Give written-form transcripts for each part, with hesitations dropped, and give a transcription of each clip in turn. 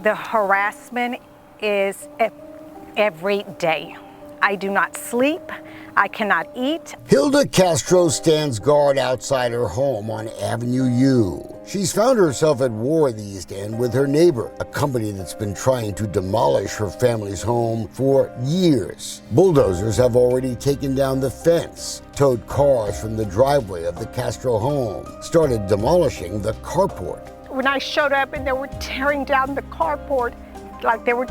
The harassment is every day. I do not sleep. I cannot eat. Hilda Castro stands guard outside her home on Avenue U. She's found herself at war in the East End with her neighbor, a company that's been trying to demolish her family's home for years. Bulldozers have already taken down the fence, towed cars from the driveway of the Castro home, started demolishing the carport. When I showed up and they were tearing down the carport, like they were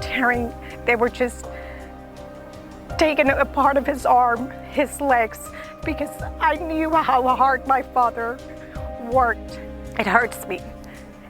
just taking a part of his arm, his legs, because I knew how hard my father worked. It hurts me.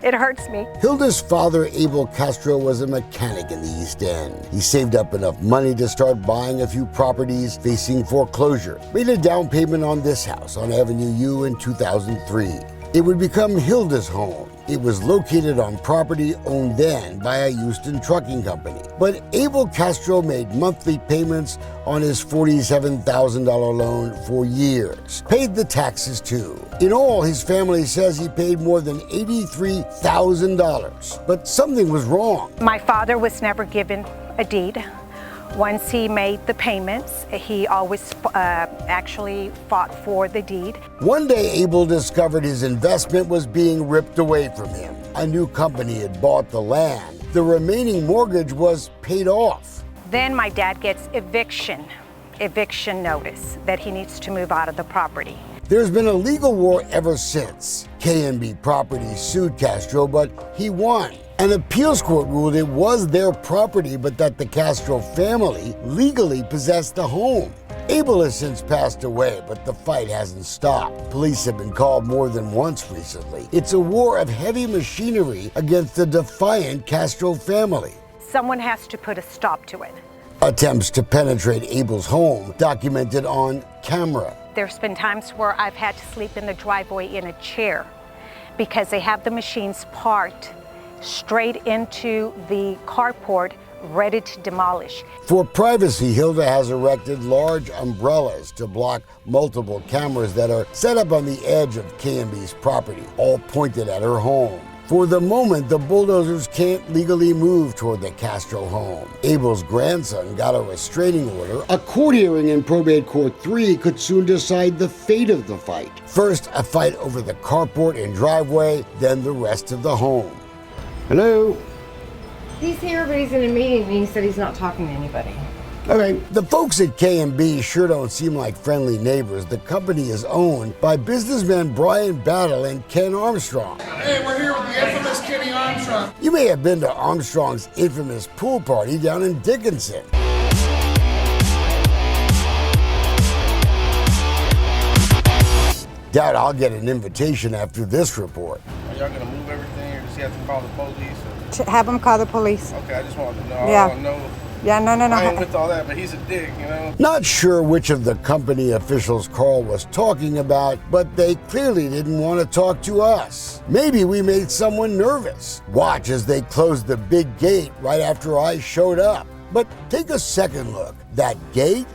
It hurts me. Hilda's father, Abel Castro, was a mechanic in the East End. He saved up enough money to start buying a few properties facing foreclosure, made a down payment on this house on Avenue U in 2003. It would become Hilda's home. It was located on property owned then by a Houston trucking company. But Abel Castro made monthly payments on his $47,000 loan for years, paid the taxes too. In all, his family says he paid more than $83,000. But something was wrong. My father was never given a deed. Once he made the payments, he always actually fought for the deed. One day, Abel discovered his investment was being ripped away from him. A new company had bought the land. The remaining mortgage was paid off. Then my dad gets eviction notice that he needs to move out of the property. There's been a legal war ever since. K&B Properties sued Castro, but he won. An appeals court ruled it was their property, but that the Castro family legally possessed the home. Abel has since passed away, but the fight hasn't stopped. Police have been called more than once recently. It's a war of heavy machinery against the defiant Castro family. Someone has to put a stop to it. Attempts to penetrate Abel's home documented on camera. There's been times where I've had to sleep in the driveway in a chair because they have the machines parked straight into the carport, ready to demolish. For privacy, Hilda has erected large umbrellas to block multiple cameras that are set up on the edge of K&B's property, all pointed at her home. For the moment, the bulldozers can't legally move toward the Castro home. Abel's grandson got a restraining order. A court hearing in Probate Court 3 could soon decide the fate of the fight. First, a fight over the carport and driveway, then the rest of the home. Hello? He's here, but he's in a meeting, and he said he's not talking to anybody. Okay, the folks at K&B sure don't seem like friendly neighbors. The company is owned by businessmen Brian Battle and Ken Armstrong. Hey, we're here with the infamous Kenny Armstrong. You may have been to Armstrong's infamous pool party down in Dickinson. Doubt I'll get an invitation after this report. Are y'all gonna move everything, or does he have to call the police? Or? Have him call the police. Okay, I just wanted to know. Yeah. I don't know. Yeah, no. I ain't with all that, but he's a dick, you know? Not sure which of the company officials Carl was talking about, but they clearly didn't want to talk to us. Maybe we made someone nervous. Watch as they closed the big gate right after I showed up. But take a second look. That gate?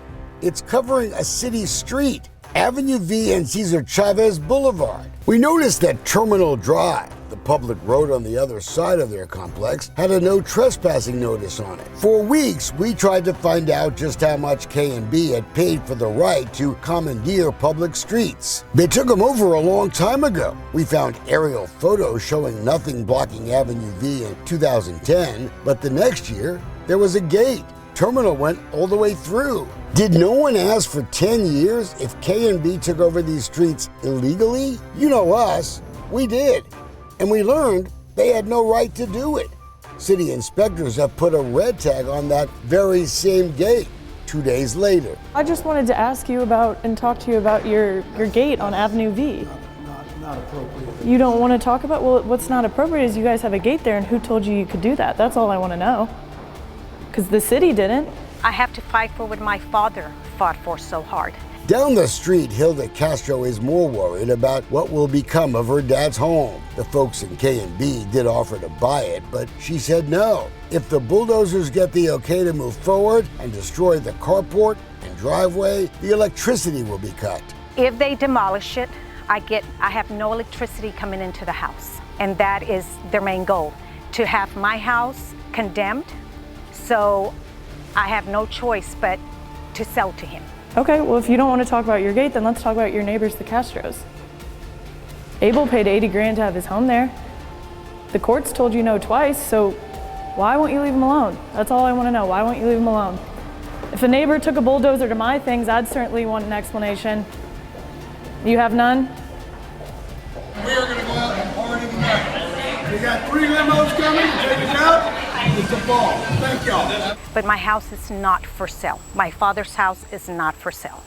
It's covering a city street, Avenue V and Cesar Chavez Boulevard. We noticed that Terminal Drive, the public road on the other side of their complex, had a no trespassing notice on it. For weeks, we tried to find out just how much K&B had paid for the right to commandeer public streets. They took them over a long time ago. We found aerial photos showing nothing blocking Avenue V in 2010, but the next year, there was a gate. Terminal went all the way through. Did no one ask for 10 years if K&B took over these streets illegally? You know us, we did. And we learned they had no right to do it. City inspectors have put a red tag on that very same gate 2 days later. I just wanted to ask you about and talk to you about your gate on Avenue V. Not appropriate. You don't want to talk about, well, what's not appropriate is you guys have a gate there, and who told you you could do that? That's all I want to know. Because the city didn't. I have to fight for what my father fought for so hard. Down the street, Hilda Castro is more worried about what will become of her dad's home. The folks in K&B did offer to buy it, but she said no. If the bulldozers get the okay to move forward and destroy the carport and driveway, the electricity will be cut. If they demolish it, I have no electricity coming into the house. And that is their main goal, to have my house condemned, so I have no choice but to sell to him. Okay, well, if you don't want to talk about your gate, then let's talk about your neighbors, the Castros. Abel paid 80 grand to have his home there. The courts told you no twice, so why won't you leave him alone? That's all I want to know. Why won't you leave him alone? If a neighbor took a bulldozer to my things, I'd certainly want an explanation. You have none? We are gonna go out and party tonight. We got 3 limos coming to take us out. It's a ball. Thank y'all. But my house is not for sale. My father's house is not for sale.